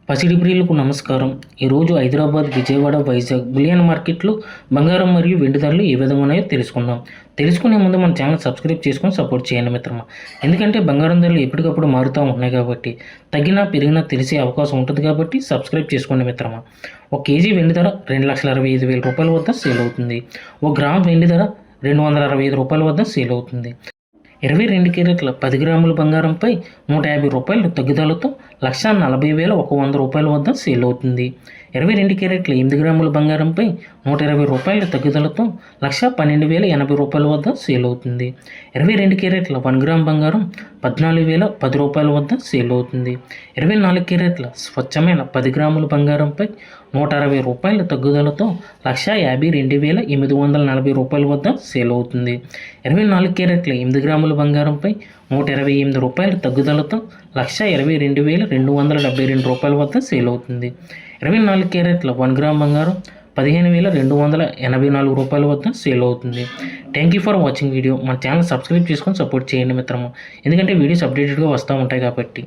పసిడి ప్రియులకు నమస్కారం. ఈరోజు హైదరాబాద్, విజయవాడ, వైజాగ్ బులియన్ మార్కెట్లో బంగారం మరియు వెండి ధరలు ఏ విధంగా ఉన్నాయో తెలుసుకుందాం. తెలుసుకునే ముందు మన ఛానల్ సబ్స్క్రైబ్ చేసుకొని సపోర్ట్ చేయండి మిత్రమా. ఎందుకంటే బంగారం ధరలు ఎప్పటికప్పుడు మారుతూ ఉంటున్నాయి కాబట్టి తగ్గినా పెరిగినా తెలిసే అవకాశం ఉంటుంది కాబట్టి సబ్స్క్రైబ్ చేసుకోండి మిత్రమా. 1 కేజీ వెండి ధర 2,65,000 రూపాయల వద్ద సేల్ అవుతుంది. 1 గ్రామ్ వెండి ధర 265 రూపాయల వద్ద సేల్ అవుతుంది. 22 క్యారెట్ల 10 గ్రాముల బంగారంపై 150 రూపాయలు తగ్గుదలతో 1,40,100 రూపాయల వద్ద సేల్ అవుతుంది. 22 క్యారెట్ల 8 గ్రాముల బంగారంపై 120 రూపాయల తగ్గుదలతో 1,12,080 రూపాయల వద్ద సేల్ అవుతుంది. 22 క్యారెట్ల 1 గ్రామ్ బంగారం 14,010 రూపాయల వద్ద సేల్ అవుతుంది. 24 క్యారెట్ల స్వచ్ఛమైన 10 గ్రాముల బంగారంపై 160 రూపాయల తగ్గుదలతో 1,52,840 రూపాయల వద్ద సేల్ అవుతుంది. 24 క్యారెట్ల 8 గ్రాముల బంగారంపై 128 రూపాయల తగ్గుదలతో 122,272 రూపాయల వద్ద సేల్ అవుతుంది. 24 క్యారెట్ల 1 గ్రామ్ బంగారం 15,284 రూపాయల వద్ద సేల్ అవుతుంది. Thank you for watching video. మన ఛానల్ సబ్స్క్రైబ్ చేసుకొని సపోర్ట్ చేయండి మిత్రము. ఎందుకంటే వీడియోస్ అప్డేటెడ్గా వస్తూ ఉంటాయి కాబట్టి.